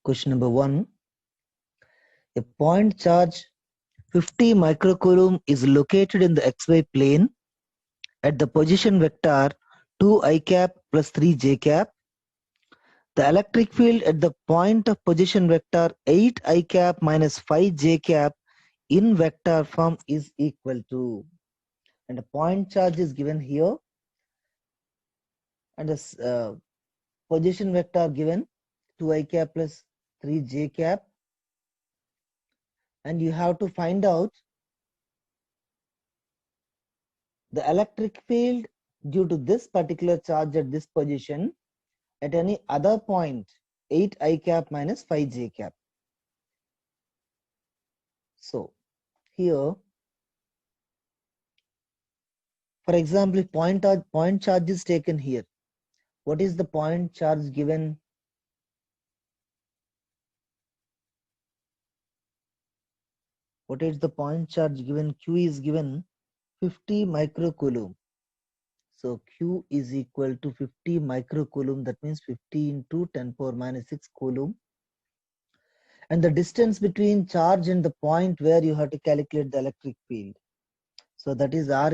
Question number 1. A point charge 50 microcoulomb is located in the xy plane at the position vector 2 I cap plus 3 j cap. The electric field at the point of position vector 8 I cap minus 5 j cap in vector form is equal to, and a point charge is given here, and the position vector given 2 I cap plus 3 j cap, and you have to find out the electric field due to this particular charge at this position at any other point 8 I cap minus 5 j cap. So here, for example, if point charge is taken here, what is the point charge given? What is the point charge given? Q is given 50 microcoulomb. So Q is equal to 50 microcoulomb. That means 50 into 10 power minus 6 coulomb. And the distance between charge and the point where you have to calculate the electric field. So that is R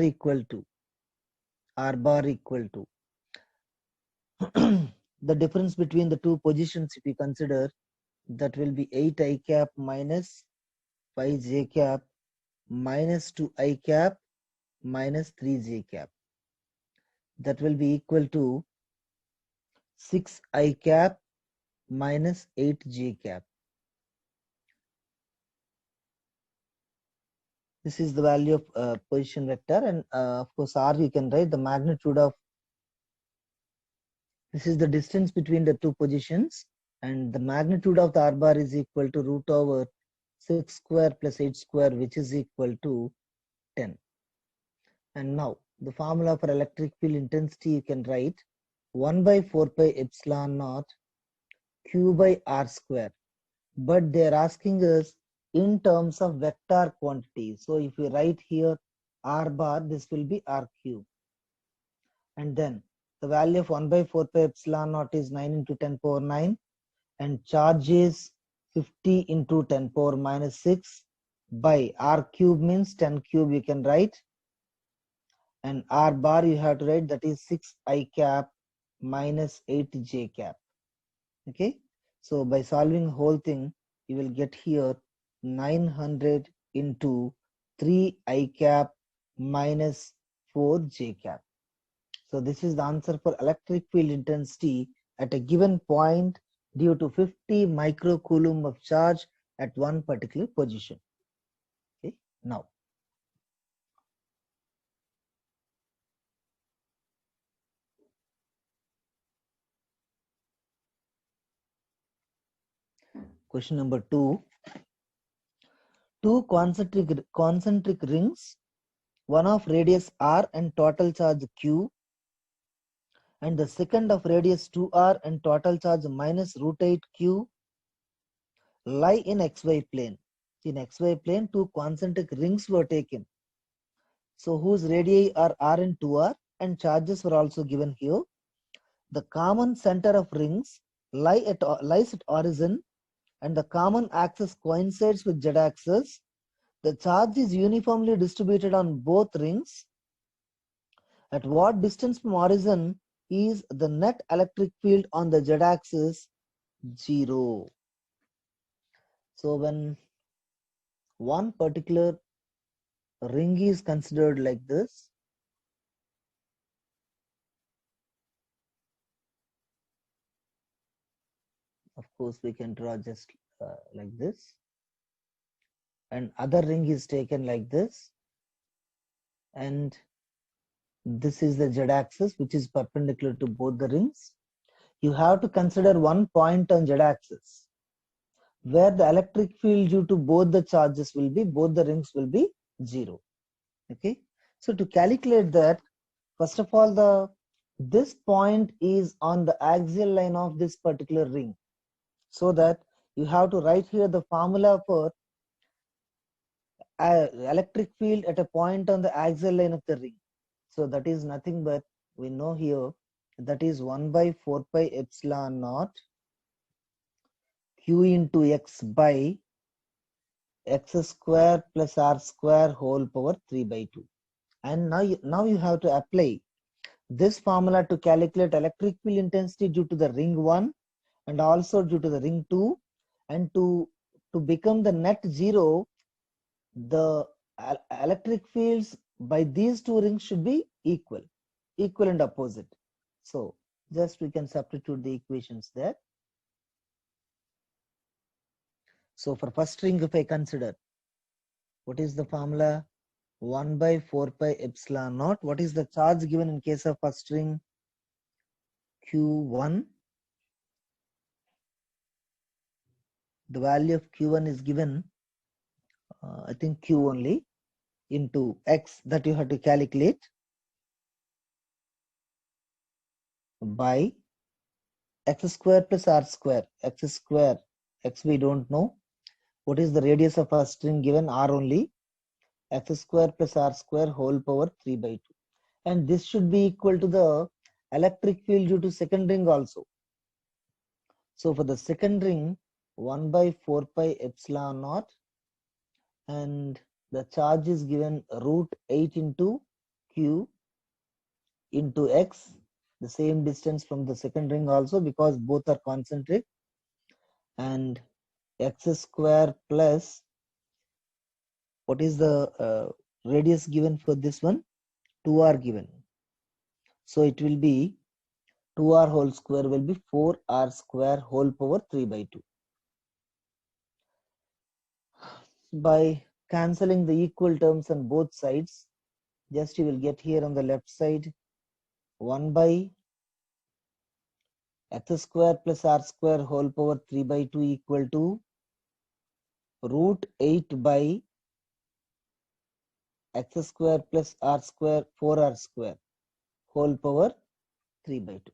bar equal to the difference between the two positions, if you consider, that will be 8 I cap minus 5 j cap minus 2 I cap minus 3 j cap. That will be equal to 6 I cap minus 8 j cap. This is the value of position vector, and of course R you can write the magnitude of, this is the distance between the two positions, and the magnitude of the R bar is equal to root over 6 square plus 8 square, which is equal to 10. And now the formula for electric field intensity you can write 1 by 4 pi epsilon naught Q by R square, but they are asking us in terms of vector quantity. So if we write here R bar, this will be R cube, and then the value of 1 by 4 pi epsilon naught is 9 into 10 power 9, and charge is 50 into 10 power minus 6 by R cube means 10 cube you can write, and R bar you have to write, that is 6 I cap minus 8 j cap. Okay, so by solving the whole thing you will get here 900 into 3 I cap minus 4 j cap. So this is the answer for electric field intensity at a given point due to 50 microcoulomb of charge at one particular position. Okay, now question number 2. Two concentric rings, one of radius r and total charge q, and the second of radius 2r and total charge minus root 8q, lie in xy plane. In xy plane, two concentric rings were taken, so whose radii are r and 2r, and charges were also given here. The common center of rings lies at origin, and the common axis coincides with z-axis. The charge is uniformly distributed on both rings. At what distance from origin is the net electric field on the z-axis? 0. So when one particular ring is considered like this, of course we can draw just like this, and other ring is taken like this, and this is the z-axis which is perpendicular to both the rings. You have to consider one point on z-axis where the electric field due to both the charges will be, both the rings will be 0. Okay, so to calculate that, first of all, this point is on the axial line of this particular ring, so that you have to write here the formula for electric field at a point on the axial line of the ring. So that is nothing but, we know here, that is 1 by 4 pi epsilon naught q into x by x square plus r square whole power 3 by 2. And now you have to apply this formula to calculate electric field intensity due to the ring 1 and also due to the ring 2, and to become the net zero, the electric fields by these two rings should be equal and opposite. So just we can substitute the equations there. So for first ring, if I consider, what is the formula? 1 by 4 pi epsilon naught. What is the charge given in case of first ring? Q1. The value of Q1 is given, I think Q only, into X that you have to calculate by X square plus R square. X square, X we don't know. What is the radius of first ring given? R only. X square plus R square whole power 3 by 2. And this should be equal to the electric field due to second ring also. So for the second ring, 1 by 4 pi epsilon naught, and the charge is given root 8 into Q into X, the same distance from the second ring also because both are concentric, and X square plus, what is the radius given for this one? 2R given. So it will be 2R whole square will be 4R square whole power 3 by 2. By cancelling the equal terms on both sides, just you will get here on the left side 1 by x square plus r square whole power 3 by 2 equal to root 8 by x square plus r square 4r square whole power 3 by 2.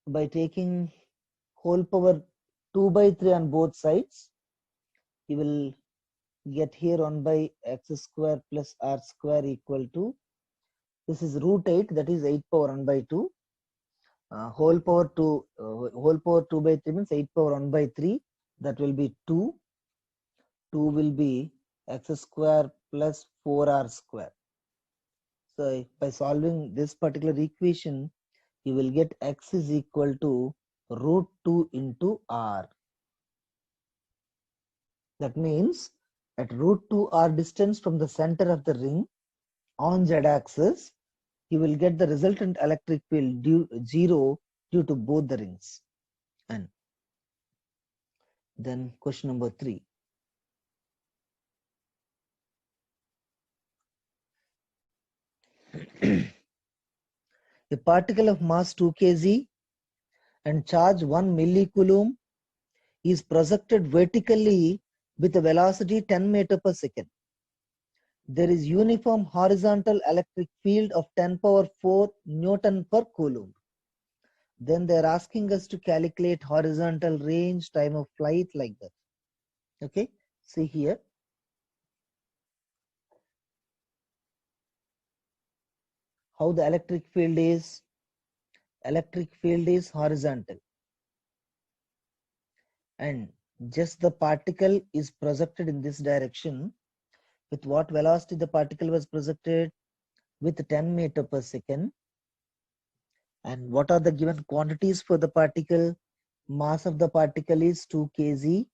By taking whole power 2 by 3 on both sides, you will get here 1 by x square plus r square equal to, this is root 8, that is 8 power 1 by 2. Whole power 2 by 3 means 8 power 1 by 3, that will be 2. 2 will be x square plus 4r square. So by solving this particular equation, you will get x is equal to root 2 into r. That means at root 2 r distance from the center of the ring on z axis, you will get the resultant electric field zero due to both the rings. And then question number 3. A particle of mass 2 kg and charge 1 millicoulomb is projected vertically with a velocity 10 meter per second. There is uniform horizontal electric field of 10 power 4 Newton per coulomb. Then they are asking us to calculate horizontal range, time of flight, like that. Okay, see here. How the electric field is? Electric field is horizontal. And just the particle is projected in this direction. With what velocity the particle was projected? With 10 meter per second. And what are the given quantities for the particle? Mass of the particle is 2 kg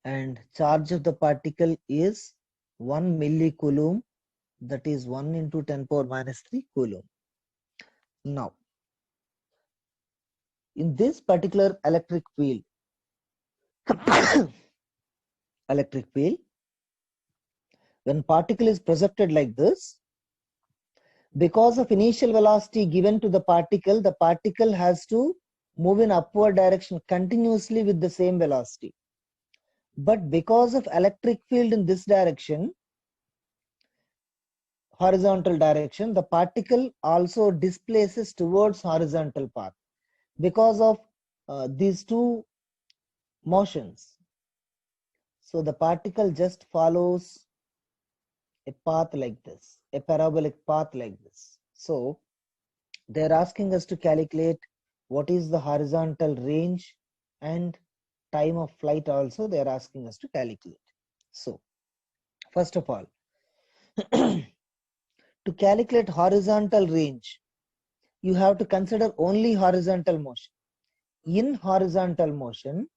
and charge of the particle is 1 millicoulomb, that is 1 into 10 power minus 3 coulomb. Now, in this particular electric field, when particle is projected like this, because of initial velocity given to the particle has to move in upward direction continuously with the same velocity. But because of electric field in this direction, horizontal direction, the particle also displaces towards horizontal path because of these two motions. So the particle just follows a path like this, a parabolic path like this. So they're asking us to calculate what is the horizontal range and time of flight also they are asking us to calculate. So first of all, to calculate horizontal range, you have to consider only horizontal motion. In horizontal motion,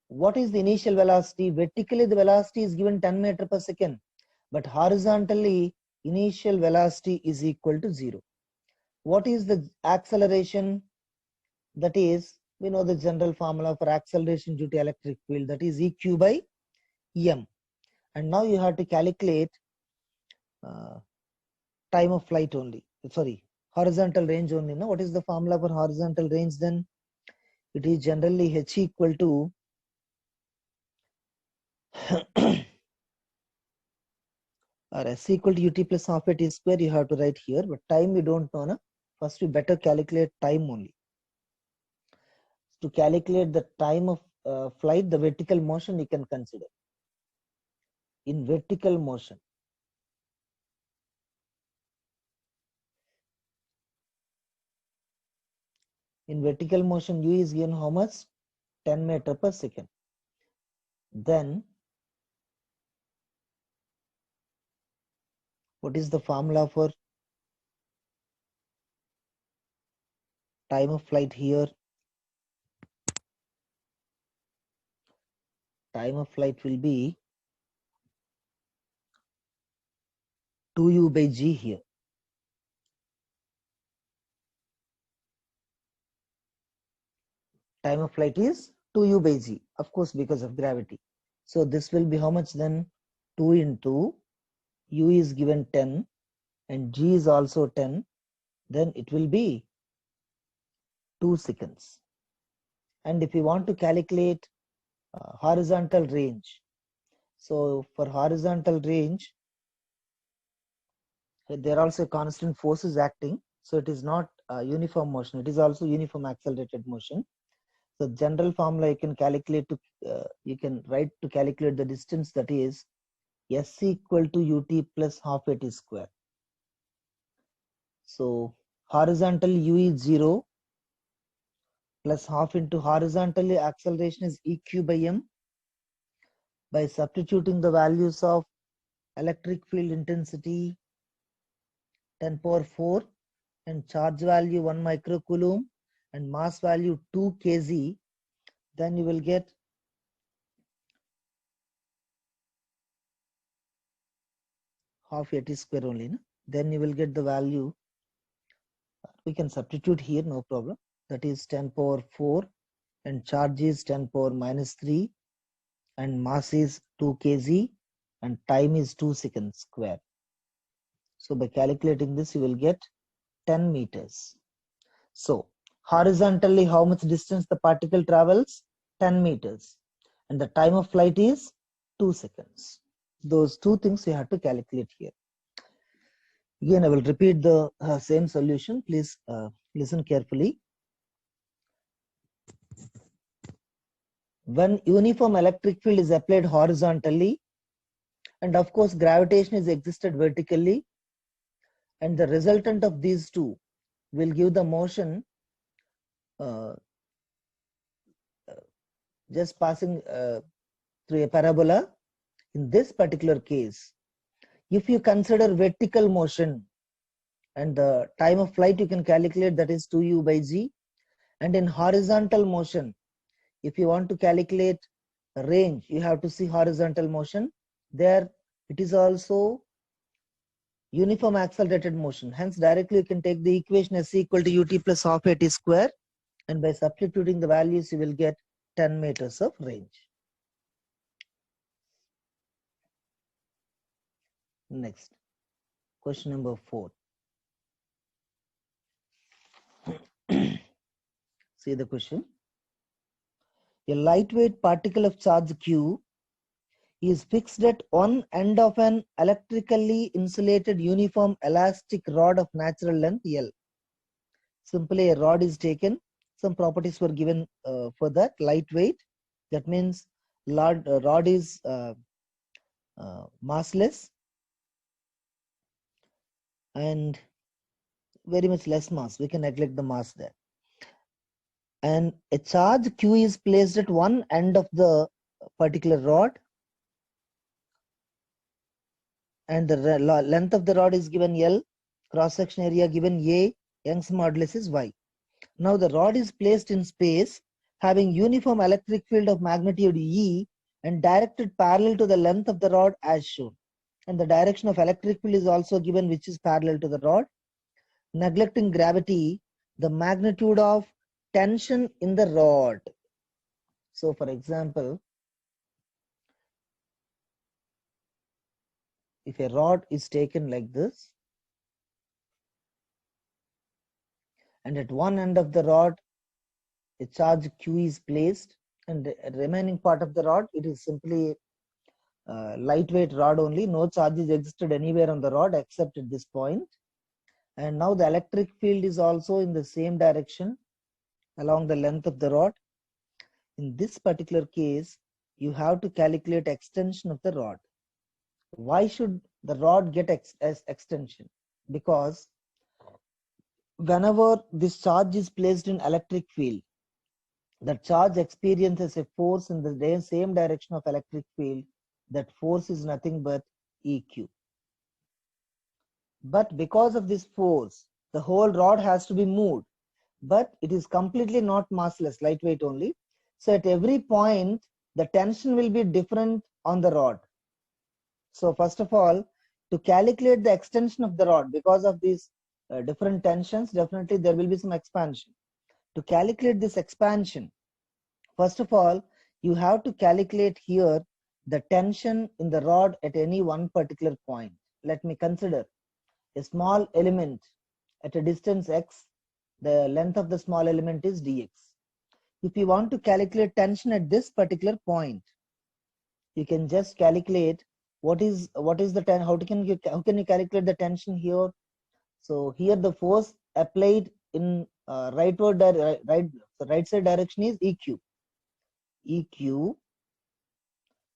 what is the initial velocity? Vertically, the velocity is given 10 meters per second, but horizontally, initial velocity is equal to 0. What is the acceleration? That is, we know the general formula for acceleration due to electric field, that is EQ by M. And now you have to calculate time of flight only. Sorry, horizontal range only. Now, what is the formula for horizontal range then? It is generally H equal to or S equal to ut plus half a t square. You have to write here, but time we don't know. Na? First, we better calculate time only. To calculate the time of flight, the vertical motion you can consider. In vertical motion, u is given how much? 10 meters per second. Then what is the formula for time of flight here? Time of flight will be 2u by g here. Time of flight is 2u by g, of course, because of gravity. So this will be how much then? 2 into u is given 10 and g is also 10. Then it will be 2 seconds. And if you want to calculate horizontal range, so for horizontal range, there are also constant forces acting. So it is not uniform motion. It is also uniform accelerated motion. So general formula you can calculate to you can write to calculate the distance, that is S equal to ut plus half a t square. So horizontal u is 0 plus half into horizontally acceleration is eq by m. By substituting the values of electric field intensity 10 power 4 and charge value 1 microcoulomb and mass value 2 kg, then you will get half at square only. No? Then you will get the value. We can substitute here, no problem. That is 10 power 4 and charge is 10 power minus 3 and mass is 2 kg and time is 2 seconds square. So by calculating this, you will get 10 meters. So horizontally, how much distance the particle travels? 10 meters. And the time of flight is 2 seconds. Those two things you have to calculate here. Again, I will repeat the same solution. Please listen carefully. When uniform electric field is applied horizontally, and of course gravitation is existed vertically, and the resultant of these two will give the motion just passing through a parabola. In this particular case, if you consider vertical motion and the time of flight you can calculate, that is 2u by g, and in horizontal motion, if you want to calculate range, you have to see horizontal motion. There it is also uniform accelerated motion. Hence directly you can take the equation S equal to ut plus half a t square, and by substituting the values you will get 10 meters of range. Next, question number 4. See the question. A lightweight particle of charge q is fixed at one end of an electrically insulated uniform elastic rod of natural length L. Simply a rod is taken. Some properties were given for that. Lightweight, that means rod is massless. and very much less mass. We can neglect the mass there. And a charge Q is placed at one end of the particular rod, and the length of the rod is given L, cross section area given A, Young's modulus is Y. Now the rod is placed in space having uniform electric field of magnitude E and directed parallel to the length of the rod as shown. And the direction of electric field is also given, which is parallel to the rod. Neglecting gravity, the magnitude of tension in the rod. So for example, if a rod is taken like this, and at one end of the rod a charge Q is placed, and the remaining part of the rod, it is simply lightweight rod only, no charges existed anywhere on the rod except at this point. And now the electric field is also in the same direction along the length of the rod. In this particular case, you have to calculate extension of the rod. Why should the rod get extension? Because whenever this charge is placed in electric field, the charge experiences a force in the same direction of electric field. That force is nothing but EQ. But because of this force, the whole rod has to be moved. But it is completely not massless, lightweight only. So at every point, the tension will be different on the rod. So first of all, to calculate the extension of the rod, because of these different tensions, definitely there will be some expansion. To calculate this expansion, first of all, you have to calculate here the tension in the rod at any one particular point. Let me consider a small element at a distance x. The length of the small element is dx. If you want to calculate tension at this particular point, you can just calculate what is the tension. How can you calculate the tension here? So here the force applied in right side direction is EQ. EQ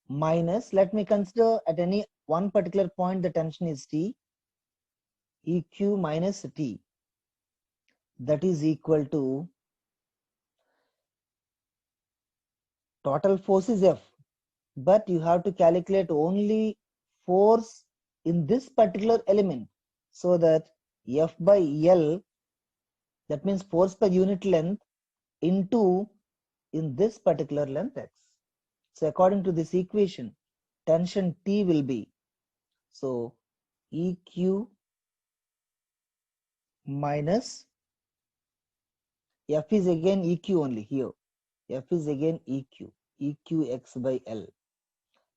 minus, let me consider at any one particular point the tension is T. EQ minus T, that is equal to total force is F, but you have to calculate only force in this particular element, so that F by L, that means force per unit length, into in this particular length x. So according to this equation, tension T will be, so EQ minus F is again EQ only here. F is again EQ, EQX by L.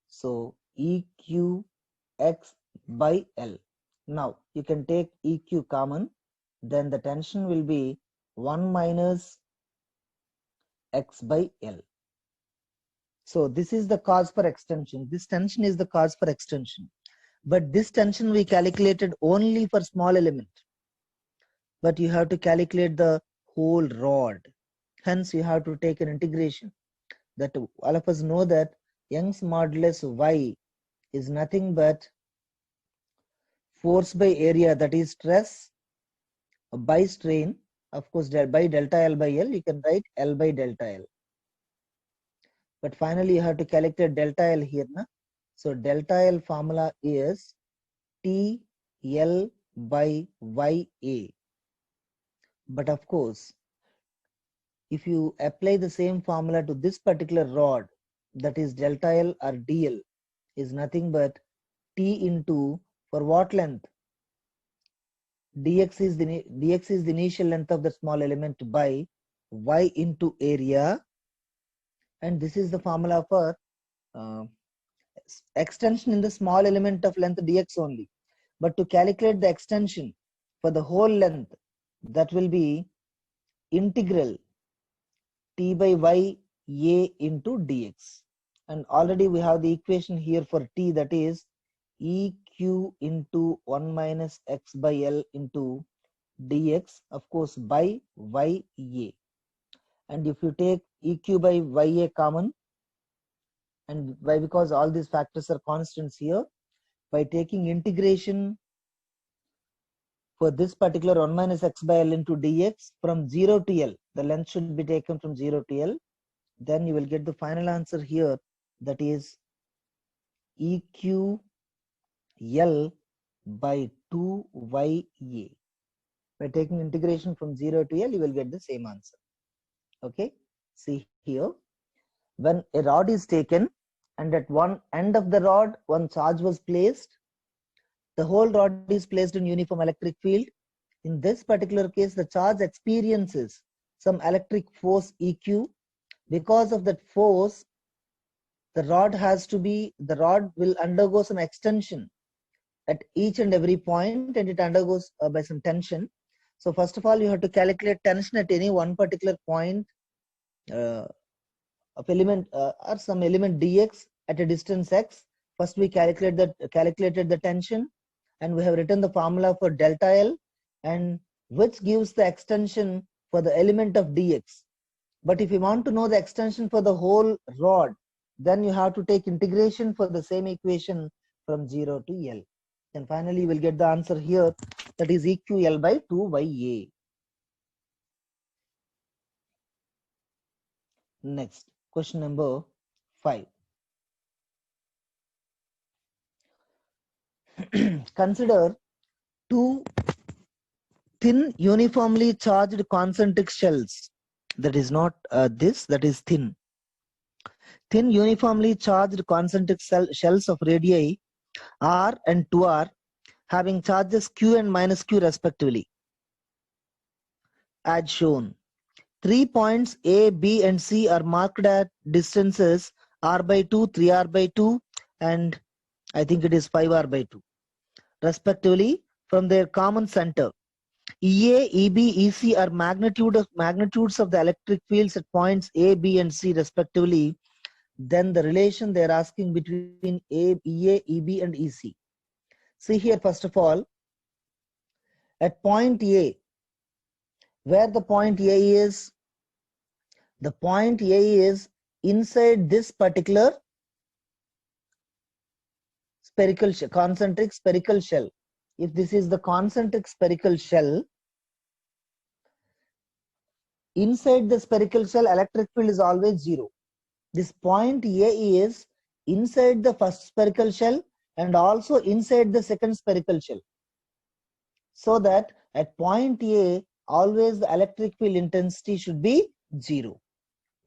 So EQX by L. Now you can take EQ common, then the tension will be 1 minus X by L. So this is the cause for extension. This tension is the cause for extension. But this tension we calculated only for small element. But you have to calculate the whole rod. Hence you have to take an integration. That all of us know that Young's modulus Y is nothing but force by area, that is stress by strain. Of course, by delta L by L, you can write L by delta L. But finally, you have to calculate delta L here. Na? So delta L formula is TL by YA. But of course, if you apply the same formula to this particular rod, that is delta L or DL, is nothing but T into, for what length? Dx is the initial length of the small element by Y into area, and this is the formula for extension in the small element of length dx only. But to calculate the extension for the whole length, that will be integral T by Y A into dx. And already we have the equation here for T, that is EQ into 1 minus X by L into dx, of course, by YA. And if you take EQ by YA common, and why? Because all these factors are constants here, by taking integration for this particular 1 minus x by L into dx from 0 to L. The length should be taken from 0 to L. Then you will get the final answer here, that is EQL by 2YA. By taking integration from 0 to L, you will get the same answer. Okay, see here, when a rod is taken and at one end of the rod one charge was placed, the whole rod is placed in uniform electric field. In this particular case, the charge experiences some electric force EQ. Because of that force, the rod will undergo some extension at each and every point, and it undergoes by some tension. So first of all, you have to calculate tension at any one particular point of element or some element dx at a distance x. First we calculated the tension, and we have written the formula for delta L, and which gives the extension for the element of dx. But if you want to know the extension for the whole rod, then you have to take integration for the same equation from 0 to L. And finally, you will get the answer here, that is EQL by 2YA. Next, question number 5. Consider two thin uniformly charged concentric shells. That is not that is thin. Thin uniformly charged concentric shells of radii R and 2R having charges Q and minus Q respectively, as shown. 3 points A, B and C are marked at distances R by 2, 3R by 2 and I think it is 5R by 2 respectively from their common center. EA, EB, EC are magnitudes of the electric fields at points A, B and C respectively. Then the relation they are asking between EA, EB and EC. See here, first of all, at point A, where the point A is, the point A is inside this particular spherical shell, concentric spherical shell. If this is the concentric spherical shell, inside the spherical shell, electric field is always 0. This point A is inside the first spherical shell and also inside the second spherical shell. So that at point A, always the electric field intensity should be 0.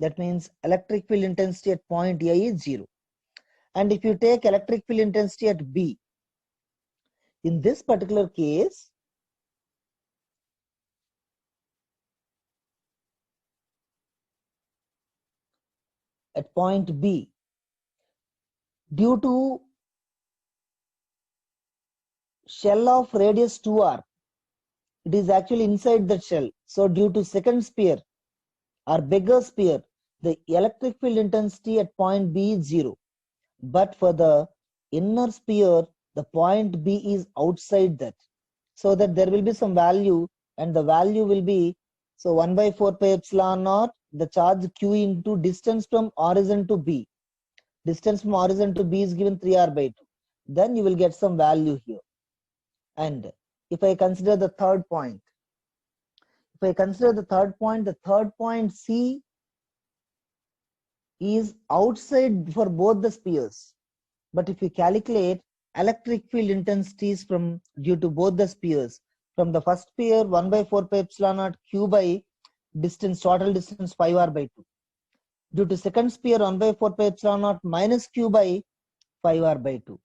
That means electric field intensity at point A is 0. And if you take electric field intensity at B, in this particular case, at point B, due to shell of radius 2R, it is actually inside the shell. So due to second sphere or bigger sphere, the electric field intensity at point B is 0. But for the inner sphere, the point B is outside that. So that there will be some value, and the value will be, so 1 by 4 pi epsilon naught, the charge Q into distance from origin to B. Distance from origin to B is given 3R by 2. Then you will get some value here. And if I consider the third point, the third point C is outside for both the spheres. But if you calculate electric field intensities from due to both the spheres, from the first sphere 1 by 4 pi epsilon naught Q by distance, total distance 5R by 2. Due to second sphere 1 by 4 pi epsilon naught minus Q by 5R by 2.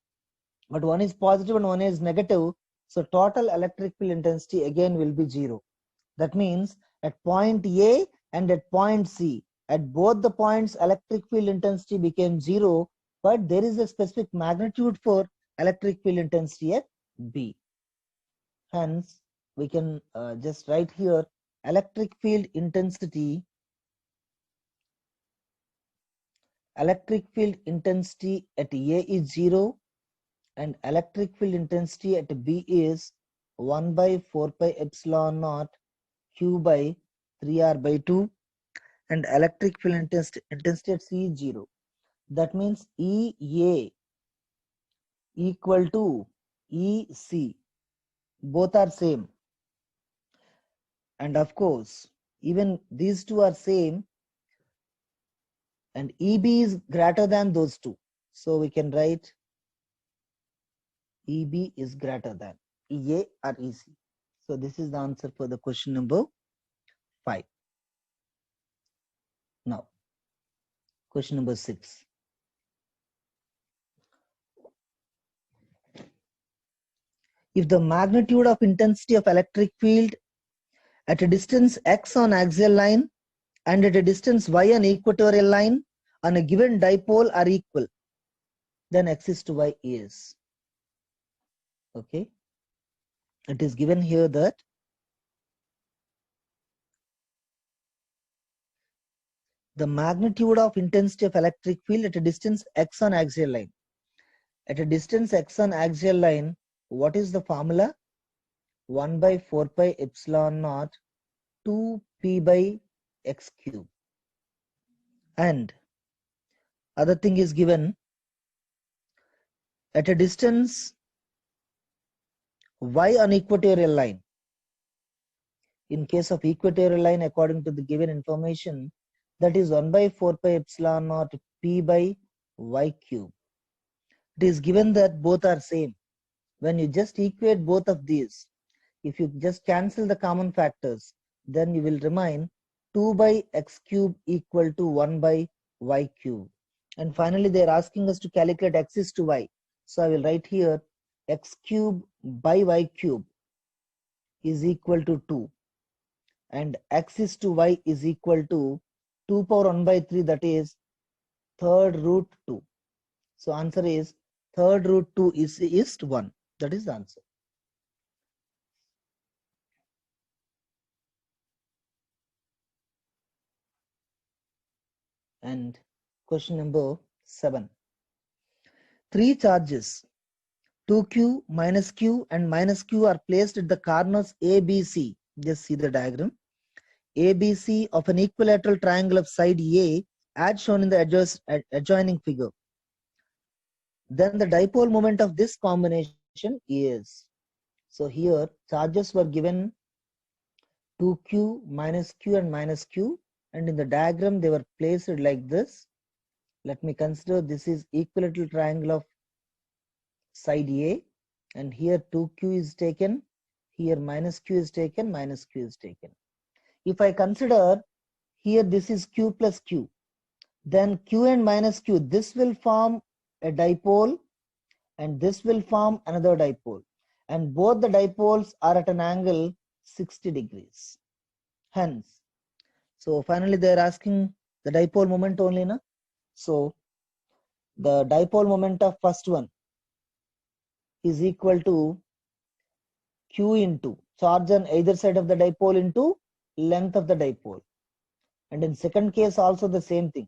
But one is positive and one is negative. So total electric field intensity again will be 0. That means at point A and at point C, at both the points electric field intensity became 0, but there is a specific magnitude for electric field intensity at B. Hence, we can just write here electric field intensity at A is 0 and electric field intensity at B is 1 by 4 pi epsilon naught Q by 3R by 2 and electric field intensity at C is 0. That means EA equal to EC. Both are same. And of course, even these two are same, and EB is greater than those two. So we can write EB is greater than EA or EC. So this is the answer for the question number 5. Now, question number 6. If the magnitude of intensity of electric field at a distance x on axial line and at a distance y on equatorial line on a given dipole are equal, then x is to y is. Okay. It is given here that the magnitude of intensity of electric field at a distance x on axial line. At a distance x on axial line, what is the formula? 1 by 4 pi epsilon naught 2 p by x cube. And other thing is given at a distance y on equatorial line. In case of equatorial line, according to the given information, that is 1 by 4 pi epsilon naught p by y cube. It is given that both are same. When you just equate both of these, if you just cancel the common factors, then you will remain 2 by x cube equal to 1 by y cube. And finally, they are asking us to calculate x is to y. So I will write here x cube by y cube is equal to 2. And x is to y is equal to 2 power 1 by 3, that is third root 2. So answer is third root 2 is 1. That is the answer. And question number 7. 3 charges, 2q, minus q and minus q are placed at the corners ABC. Just see the diagram. ABC of an equilateral triangle of side A as shown in the adjoining figure. Then the dipole moment of this combination is. So here charges were given 2q, minus q and minus q, and in the diagram they were placed like this. Let me consider this is equilateral triangle of side A, and here 2q is taken, here minus q is taken, minus q is taken. If I consider here this is q plus q, then q and minus q, this will form a dipole and this will form another dipole, and both the dipoles are at an angle 60 degrees. Hence, so finally they are asking the dipole moment only, na? So the dipole moment of first one is equal to q into charge on either side of the dipole into length of the dipole. And in second case also the same thing,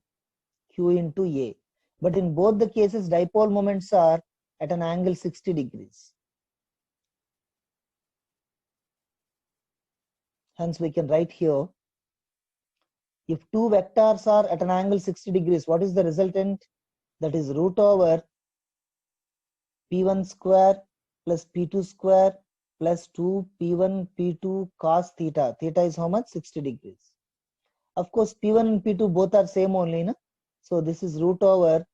q into a. But in both the cases dipole moments are at an angle 60 degrees. Hence we can write here, if two vectors are at an angle 60 degrees, what is the resultant? That is root over p1 square plus p2 square plus 2 p1 p2 cos theta. Theta is how much? 60 degrees. Of course, p1 and p2 both are same only, na? So this is root over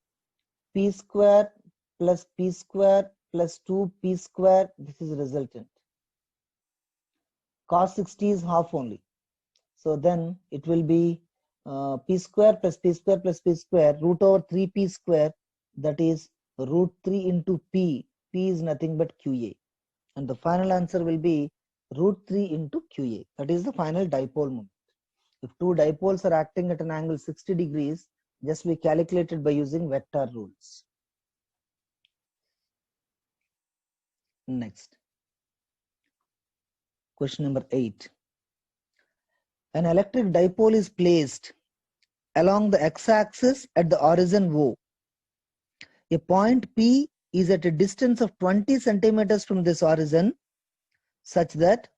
p square plus p square plus 2p square. This is resultant. Cos 60 is half only. So then it will be p square plus p square plus p square root over 3p square, that is root 3 into p. P is nothing but qa. And the final answer will be root 3 into qa. That is the final dipole moment. If two dipoles are acting at an angle 60 degrees, just we calculated by using vector rules. Next. Question number 8. An electric dipole is placed along the x-axis at the origin O. A point P is at a distance of 20 centimeters from this origin, such that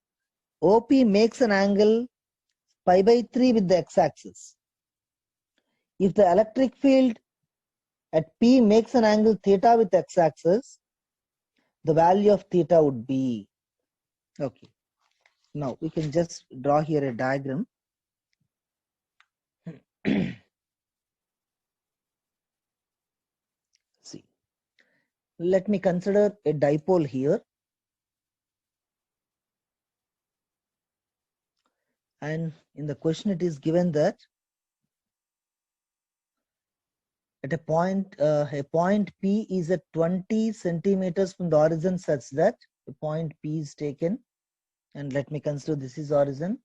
OP makes an angle pi by 3 with the x-axis. If the electric field at P makes an angle theta with x-axis, the value of theta would be. Okay. Now we can just draw here a diagram. See, let me consider a dipole here, and in the question it is given that at a point P is at 20 centimeters from the origin, such that a point P is taken, and let me consider this is origin.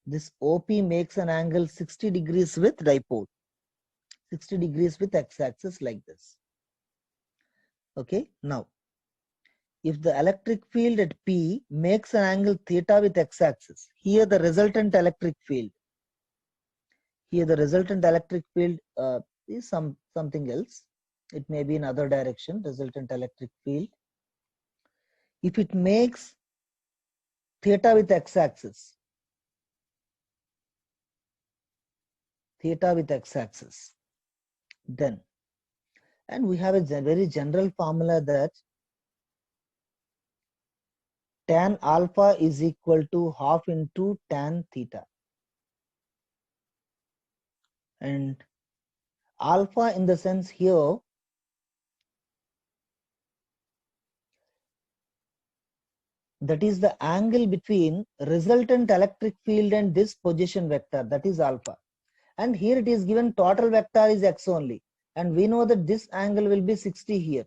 This OP makes an angle 60 degrees with dipole, 60 degrees with x-axis like this. Okay, now if the electric field at P makes an angle theta with x-axis, here the resultant electric field, is something else. It may be in other direction, resultant electric field. If it makes theta with x-axis, then, and we have a very general formula that tan alpha is equal to half into tan theta, and alpha in the sense here that is the angle between resultant electric field and this position vector, that is alpha. And here it is given total vector is x only, and we know that this angle will be 60 here,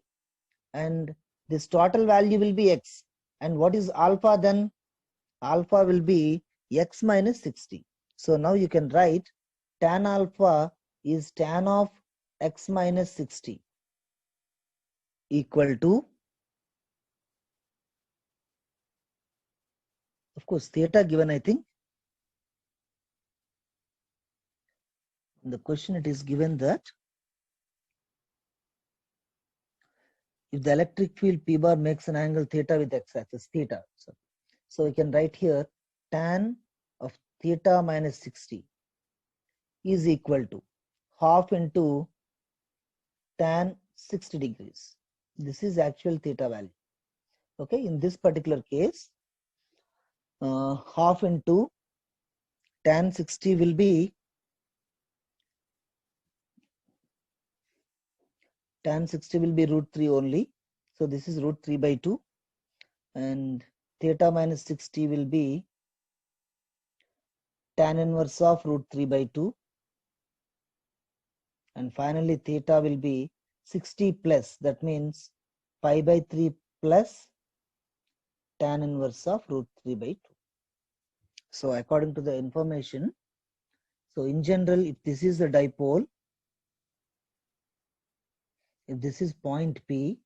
and this total value will be x. And what is alpha then? Alpha will be x minus 60. So now you can write tan alpha is tan of x minus 60 equal to, of course, theta given, I think. In the question it is given that if the electric field P bar makes an angle theta with x-axis, theta. So we can write here tan of theta minus 60 is equal to half into tan 60 degrees. This is actual theta value. Okay, in this particular case, half into tan 60 will be root 3 only. So this is root 3 by 2, and theta minus 60 will be tan inverse of root 3 by 2, and finally theta will be 60 plus, that means pi by 3 plus tan inverse of root 3 by 2. So according to the information, so in general, if this is the dipole, if this is point P,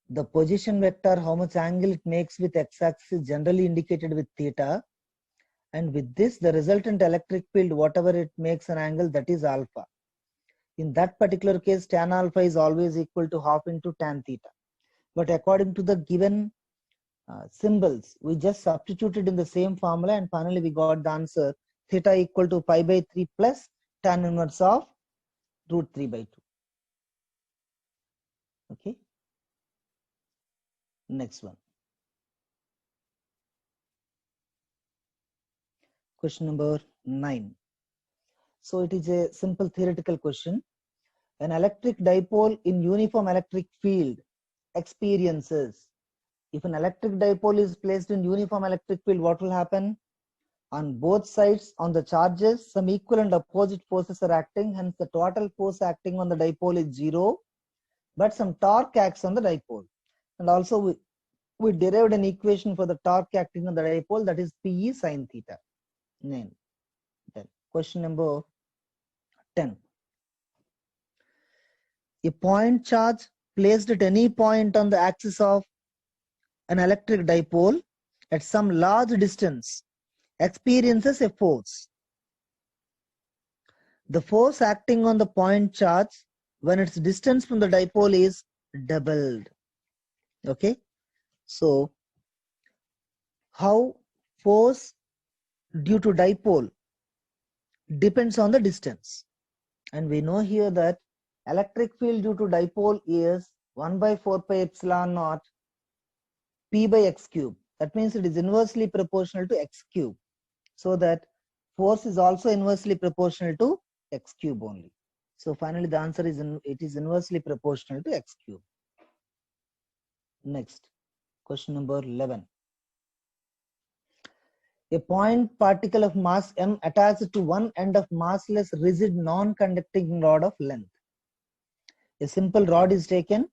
the position vector, how much angle it makes with x-axis is generally indicated with theta, and with this the resultant electric field, whatever it makes an angle, that is alpha. In that particular case, tan alpha is always equal to half into tan theta. But according to the given symbols, we just substituted in the same formula, and finally we got the answer theta equal to pi by 3 plus tan inverse of root 3 by 2. Okay. Next one. Question number 9. So it is a simple theoretical question. An electric dipole in uniform electric field experiences. If an electric dipole is placed in uniform electric field, what will happen? On both sides, on the charges, some equal and opposite forces are acting, hence the total force acting on the dipole is 0, but some torque acts on the dipole. And also we derived an equation for the torque acting on the dipole, that is Pe sin theta. Then question number 10. A point charge placed at any point on the axis of an electric dipole at some large distance experiences a force. The force acting on the point charge when its distance from the dipole is doubled. Okay, so how force due to dipole depends on the distance, and we know here that electric field due to dipole is 1 by 4 pi epsilon naught P by x cube, That means it is inversely proportional to x cube. So that force is also inversely proportional to x cube only. So finally the answer is it is inversely proportional to x cube. Next, question number 11. A point particle of mass m attached to one end of massless rigid non-conducting rod of length. A simple rod is taken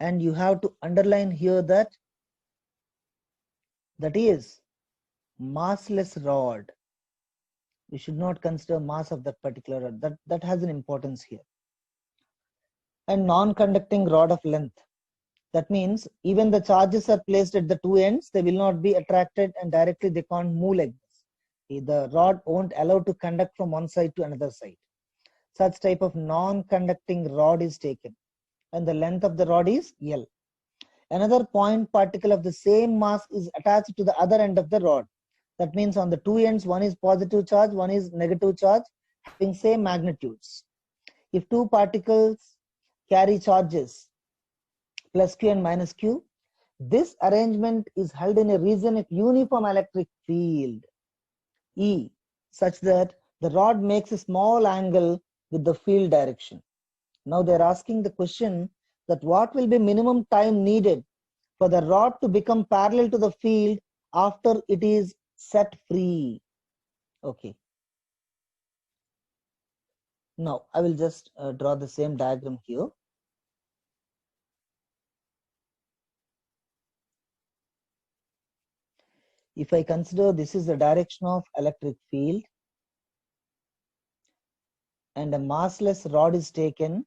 and you have to underline here that is massless rod. We should not consider mass of that particular rod. That has an importance here. And non-conducting rod of length. That means even the charges are placed at the two ends, they will not be attracted and directly they can't move like this. The rod won't allow to conduct from one side to another side. Such type of non-conducting rod is taken and the length of the rod is L. Another point particle of the same mass is attached to the other end of the rod. That means on the two ends, one is positive charge, one is negative charge, having same magnitudes. If two particles carry charges plus q and minus q, this arrangement is held in a region of uniform electric field E, such that the rod makes a small angle with the field direction. Now they are asking the question that what will be minimum time needed for the rod to become parallel to the field after it is set free. Okay. Now I will just draw the same diagram here. If I consider this is the direction of electric field and a massless rod is taken,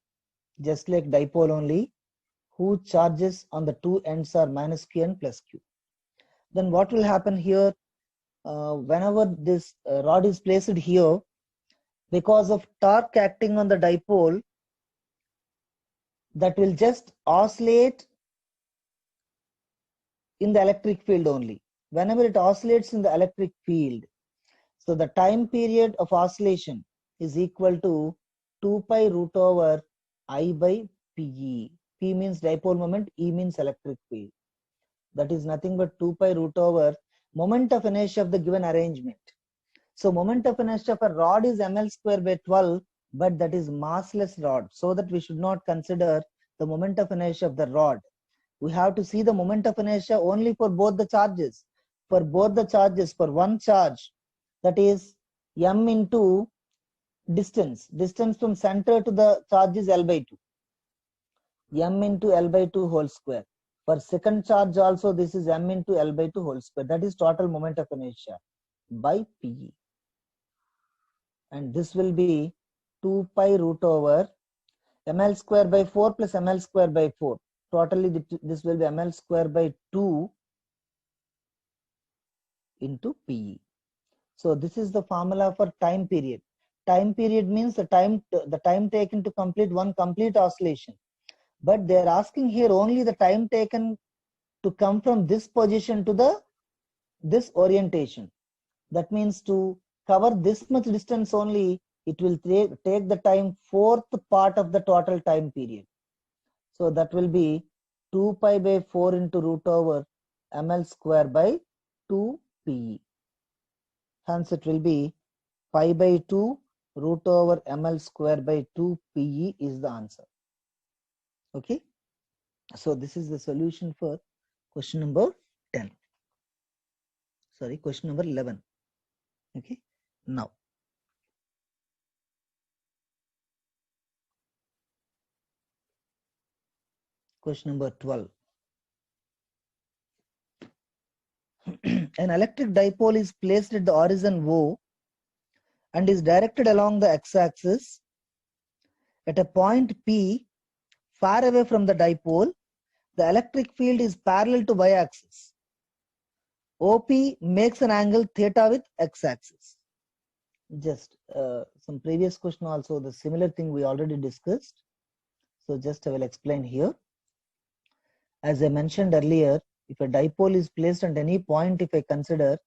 just like dipole only, whose charges on the two ends are minus q and plus q. Then what will happen here? Whenever this rod is placed here, because of torque acting on the dipole, that will just oscillate in the electric field only. Whenever it oscillates in the electric field, so the time period of oscillation is equal to 2 pi root over I by Pe. P means dipole moment, E means electric field. That is nothing but 2 pi root over moment of inertia of the given arrangement. So moment of inertia of a rod is ml square by 12, but that is massless rod, so that we should not consider the moment of inertia of the rod. We have to see the moment of inertia only for both the charges. For both the charges, for one charge, that is m into distance from center to the charge is L by 2. M into L by 2 whole square. For second charge also this is m into L by 2 whole square. That is total moment of inertia by Pe. And this will be 2 pi root over ml square by 4 plus ml square by 4. Totally this will be ml square by 2 into Pe. So this is the formula for time period. Time period means the time taken to complete one complete oscillation. But they are asking here only the time taken to come from this position to this orientation. That means to cover this much distance only, it will take the time fourth part of the total time period. So that will be 2 pi by 4 into root over ml square by 2 Pe. Hence it will be pi by 2 root over ml square by 2 Pe is the answer. Okay. So this is the solution for question number 10. Sorry, question number 11. Okay. Now, question number 12. An electric dipole is placed at the origin O and is directed along the x-axis at a point P far away from the dipole. The electric field is parallel to y-axis. OP makes an angle theta with x-axis. Just some previous question also, the similar thing we already discussed. So just I will explain here. As I mentioned earlier, if a dipole is placed at any point, if I consider,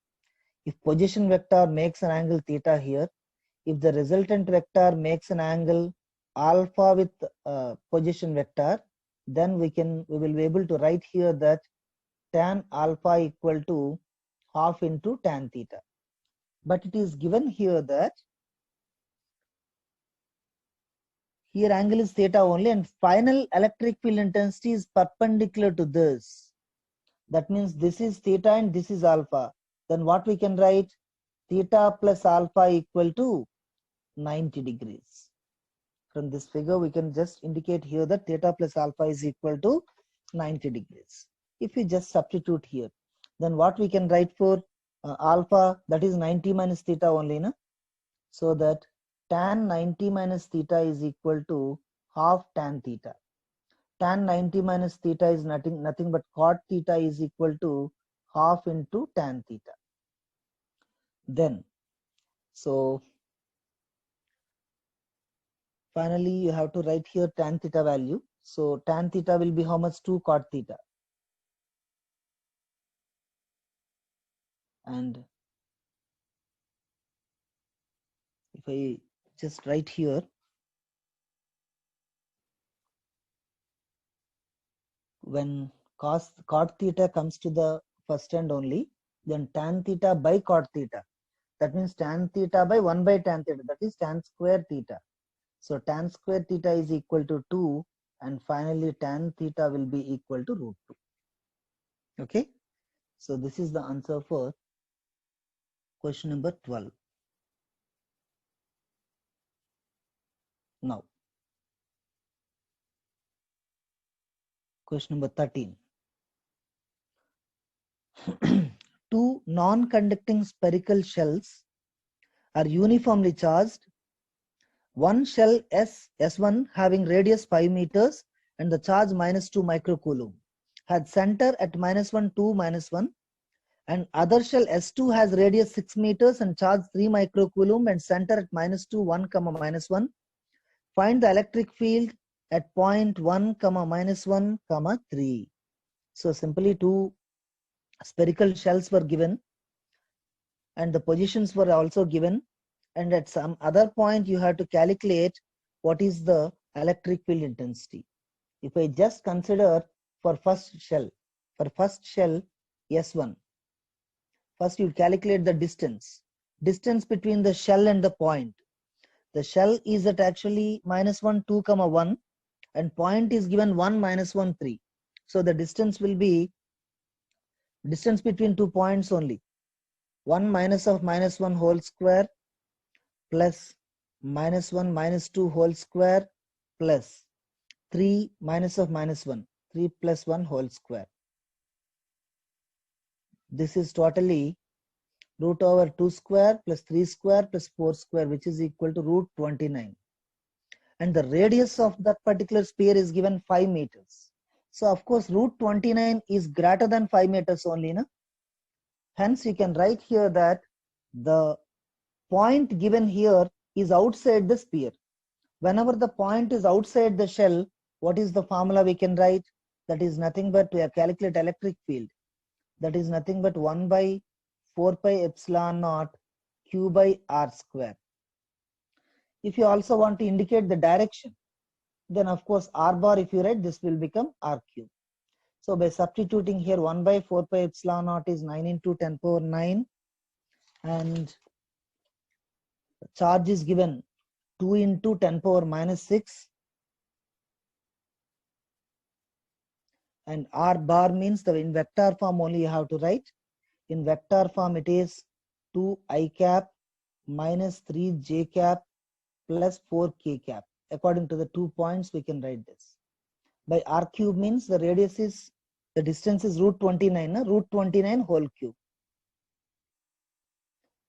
if position vector makes an angle theta here, if the resultant vector makes an angle alpha with position vector, then we will be able to write here that tan alpha equal to half into tan theta. But it is given here that here angle is theta only and final electric field intensity is perpendicular to this. That means this is theta and this is alpha. Then what we can write? Theta plus alpha equal to 90 degrees. From this figure, we can just indicate here that theta plus alpha is equal to 90 degrees. If we just substitute here, then what we can write for alpha, that is 90 minus theta only, na? So that tan 90 minus theta is equal to half tan theta. Tan 90 minus theta is nothing but cot theta is equal to half into tan theta. Then, so finally you have to write here tan theta value. So tan theta will be how much? 2 cot theta. And if I just write here, when cot theta comes to the first end only, then tan theta by cot theta. That means tan theta by 1 by tan theta, that is tan square theta. So tan square theta is equal to 2 and finally tan theta will be equal to root 2. Okay. So this is the answer for question number 12. Now, question number 13. Two non-conducting spherical shells are uniformly charged. One shell S1 having radius 5 meters and the charge -2 microcoulomb had center at -1, 2, -1, and other shell S2 has radius 6 meters and charge 3 microcoulomb and center at -2, 1, -1. Find the electric field at point 1, -1, 3. So simply two spherical shells were given and the positions were also given, and at some other point you have to calculate what is the electric field intensity. If I just consider for first shell S1, first you calculate the distance between the shell and the point. The shell is at actually -1, 2, 1 and point is given 1, -1, 3. So the distance will be distance between 2 points only. 1 minus of -1 whole square plus -1 -2 whole square plus 3 minus of -1, 3 plus 1 whole square. This is totally root over 2 square plus 3 square plus 4 square, which is equal to root 29. And the radius of that particular sphere is given 5 meters. So of course root 29 is greater than 5 meters only. No? Hence you can write here that the point given here is outside the sphere. Whenever the point is outside the shell, what is the formula we can write? That is nothing but to calculate electric field. That is nothing but 1 by 4 pi epsilon naught q by r square. If you also want to indicate the direction, then of course r bar, if you write, this will become r cube. So by substituting here 1 by 4 pi epsilon naught is 9 into 10 power 9 and charge is given 2 into 10 power -6 and r bar means the in vector form only you have to write. In vector form it is 2 I cap minus 3 j cap plus 4 k cap. According to the 2 points we can write this. By r cube means the radius is, the distance is root 29, na? Root 29 whole cube.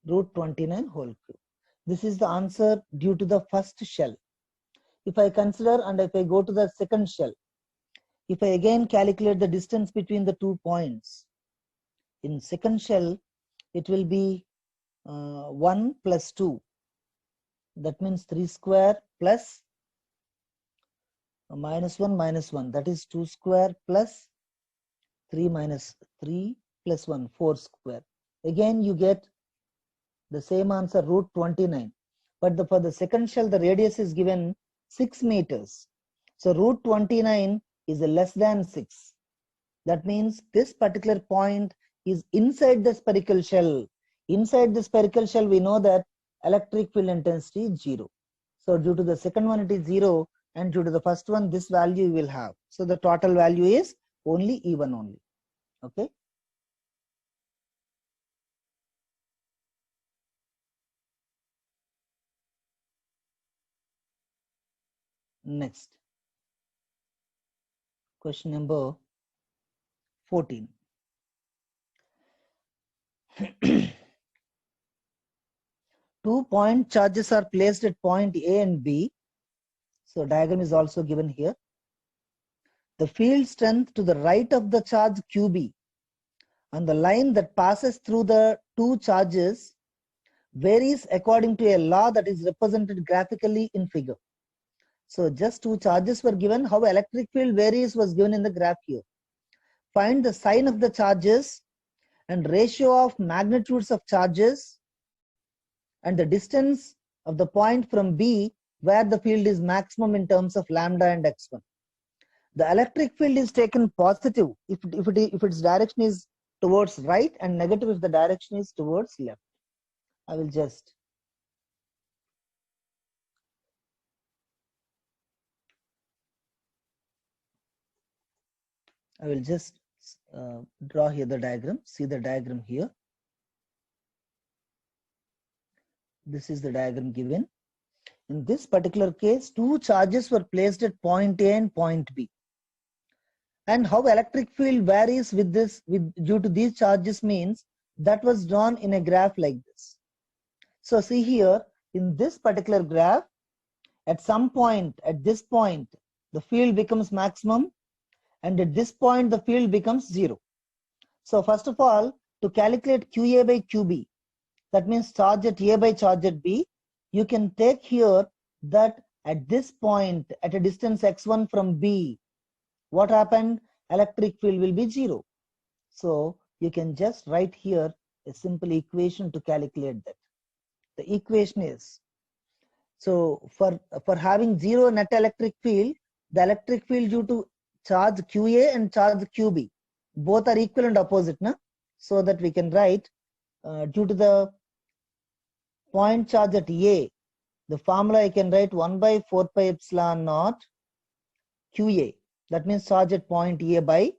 Root 29 whole cube. This is the answer due to the first shell. If I consider and if I go to the second shell, if I again calculate the distance between the 2 points, in second shell it will be 1 plus 2. That means 3 square plus -1 -1. That is 2 square plus 3 minus 3 plus 1, 4 square. Again you get the same answer, root 29. But for the second shell the radius is given 6 meters. So root 29 is less than 6. That means this particular point is inside the spherical shell. Inside the spherical shell, we know that electric field intensity is 0. So due to the second one, it is 0, and due to the first one, this value you will have. So the total value is only E1 only. Okay. Next. Question number 14. Two point charges are placed at point A and B. So diagram is also given here. The field strength to the right of the charge QB on the line that passes through the two charges varies according to a law that is represented graphically in figure. So just two charges were given. How electric field varies was given in the graph here. Find the sign of the charges and ratio of magnitudes of charges and the distance of the point from B where the field is maximum in terms of lambda and x1. The electric field is taken positive if its direction is towards right, and negative if the direction is towards left. I will just draw here the diagram. See the diagram here. This is the diagram given. In this particular case, two charges were placed at point A and point B. And how electric field varies with due to these charges means that was drawn in a graph like this. So see here, in this particular graph, at some point, at this point, the field becomes maximum, and at this point, the field becomes 0. So first of all, to calculate QA by QB, that means charge at A by charge at B, you can take here that at this point, at a distance x1 from B, what happened? Electric field will be 0. So you can just write here a simple equation to calculate that. The equation is, so for having 0 net electric field, the electric field due to charge QA and charge QB, both are equal and opposite, na? So that we can write due to the point charge at A, the formula I can write 1 by 4 pi epsilon naught QA. That means charge at point A by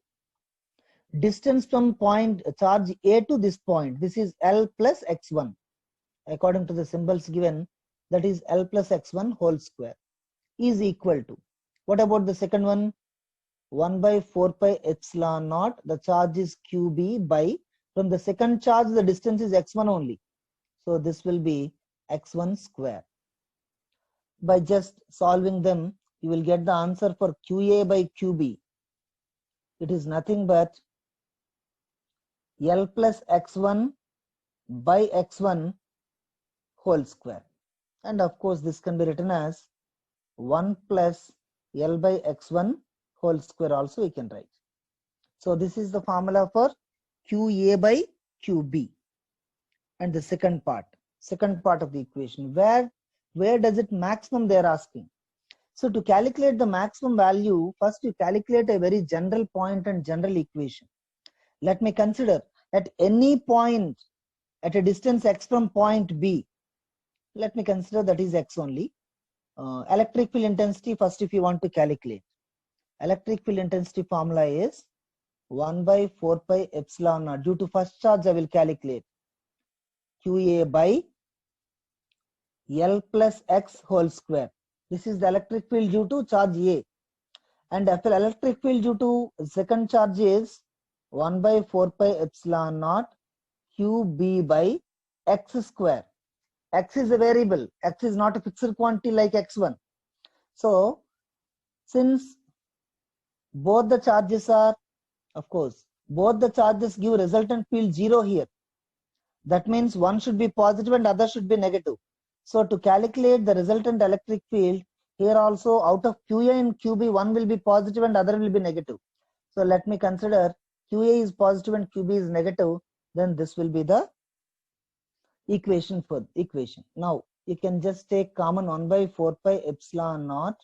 distance from point charge A to this point. This is L plus x1. According to the symbols given, that is L plus x1 whole square is equal to. What about the second one? 1 by 4 pi epsilon naught. The charge is QB by, from the second charge, the distance is x1 only. So this will be x1 square. By just solving them, you will get the answer for QA by QB. It is nothing but L plus x1 by x1 whole square. And of course, this can be written as 1 plus L by x1 whole square also we can write. So this is the formula for QA by QB. And the second part of the equation, where does it maximum they are asking. So to calculate the maximum value, first you calculate a very general point and general equation. Let me consider at any point at a distance x from point B. Let me consider that is x only. Electric field intensity, first if you want to calculate. Electric field intensity formula is 1 by 4 pi epsilon naught. Due to first charge, I will calculate QA by L plus x whole square. This is the electric field due to charge A. And after electric field due to second charge is 1 by 4 pi epsilon naught QB by x square. X is a variable. X is not a fixed quantity like x1. So since both the charges are, of course, both the charges give resultant field 0 here. That means one should be positive and other should be negative. So to calculate the resultant electric field, here also out of QA and QB, one will be positive and other will be negative. So let me consider QA is positive and QB is negative. Then this will be the equation for equation. Now you can just take common 1 by 4 pi epsilon naught.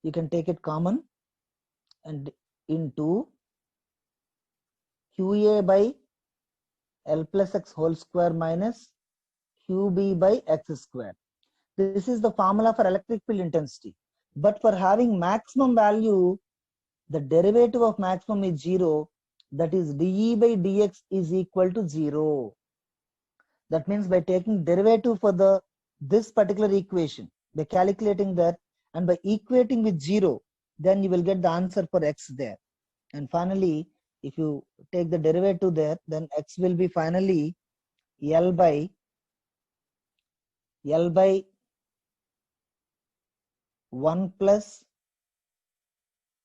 You can take it common and into QA by L plus X whole square minus QB by X square. This is the formula for electric field intensity. But for having maximum value, the derivative of maximum is 0. That is dE by dx is equal to 0. That means by taking derivative for this particular equation, by calculating that and by equating with 0, then you will get the answer for x there. And finally, if you take the derivative there, then x will be finally L by 1 plus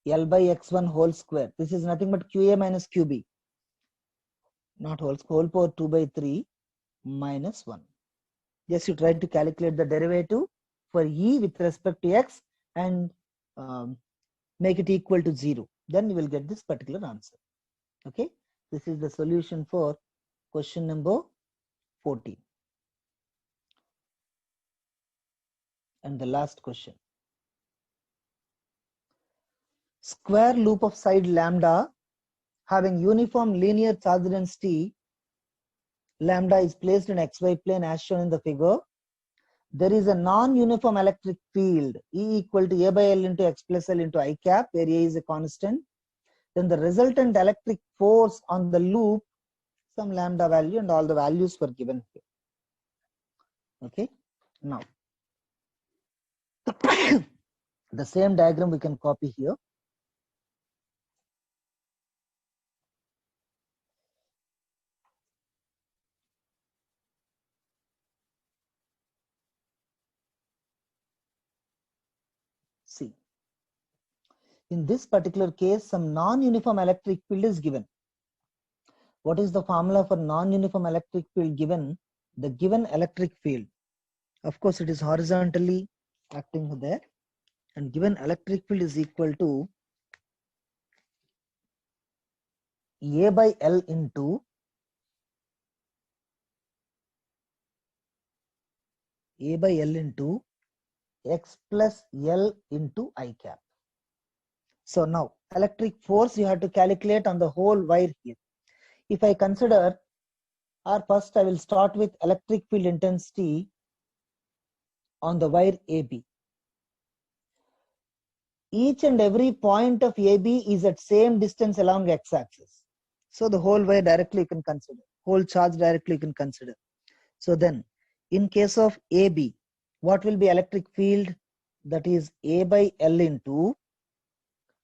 L by x1 whole square. This is nothing but QA minus QB, not whole power 2 by 3 minus 1. Just you try to calculate the derivative for E with respect to x and make it equal to 0. Then you will get this particular answer. Okay, this is the solution for question number 14. And the last question. Square loop of side lambda having uniform linear charge density lambda is placed in xy plane as shown in the figure. There is a non-uniform electric field E equal to A by L into X plus L into I cap, where A is a constant. Then the resultant electric force on the loop, some lambda value, and all the values were given here. Okay, now the same diagram we can copy here. See, in this particular case, some non-uniform electric field is given. What is the formula for non-uniform electric field given? The given electric field, of course, it is horizontally acting there, and given electric field is equal to A by L into X plus L into I cap. So now electric force you have to calculate on the whole wire here. If I consider, or first I will start with electric field intensity on the wire AB. Each and every point of AB is at same distance along x-axis. So the whole wire directly you can consider, whole charge directly you can consider. So then in case of AB, what will be electric field? That is A by L into,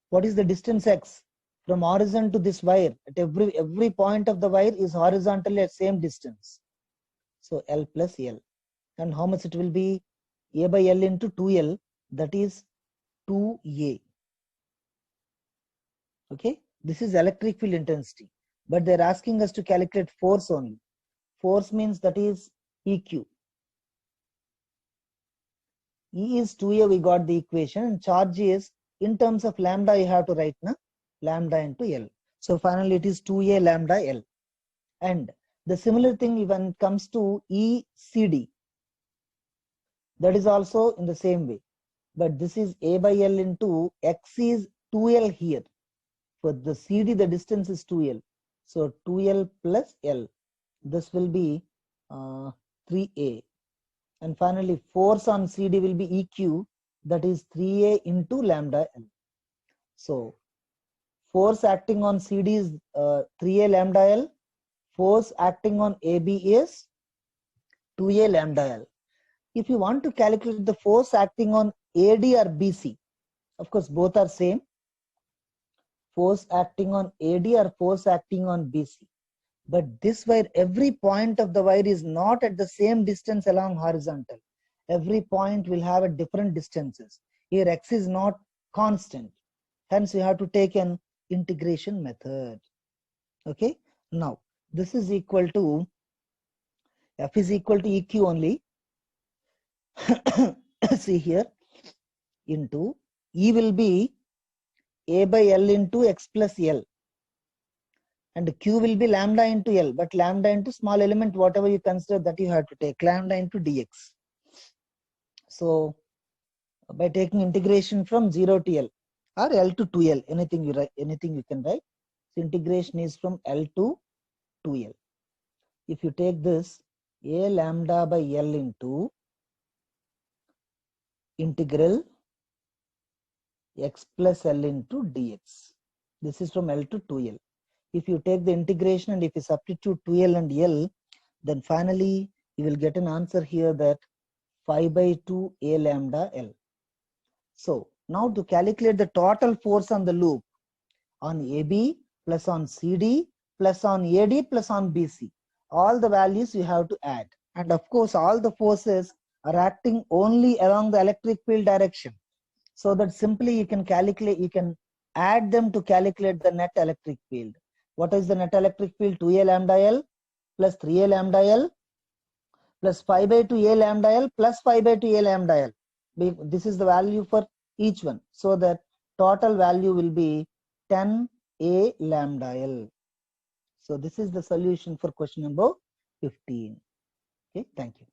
what is the distance x? From horizon to this wire, at every point of the wire is horizontally at same distance. So L plus L. And how much it will be? A by L into 2L, that is 2A. Okay, this is electric field intensity, but they're asking us to calculate force only. Force means that is EQ. E is 2A, we got the equation, and charge is in terms of lambda you have to write na, lambda into L. So finally it is 2A lambda L. And the similar thing when it comes to ECD, that is also in the same way, but this is A by L into X is 2L here. For the CD the distance is 2L, so 2L plus L, this will be 3A. And finally force on CD will be EQ, that is 3A into lambda L. So force acting on CD is 3A lambda L, force acting on AB is 2A lambda L. If you want to calculate the force acting on AD or BC, of course both are same, force acting on AD or force acting on BC. But this wire, every point of the wire is not at the same distance along horizontal. Every point will have a different distances. Here X is not constant. Hence you have to take an integration method. Okay. Now this is equal to, F is equal to EQ only. See here, into E will be A by L into X plus L, and Q will be lambda into L, but lambda into small element, whatever you consider, that you have to take lambda into dx. So by taking integration from 0 to L, or L to 2L, anything you write, anything you can write. So integration is from L to 2L. If you take this A lambda by L into integral x plus L into dx. This is from L to 2L. If you take the integration and if you substitute 2L and L, then finally you will get an answer here that 5 by 2 A lambda L. So now to calculate the total force on the loop on AB plus on CD plus on AD plus on BC, all the values you have to add. And of course, all the forces are acting only along the electric field direction. So that simply you can calculate, you can add them to calculate the net electric field. What is the net electric field? 2A lambda L plus 3A lambda L plus 5 by 2 A lambda L plus 5 by 2 A lambda L. This is the value for each one. So that total value will be 10 A lambda L. So this is the solution for question number 15. Okay, thank you.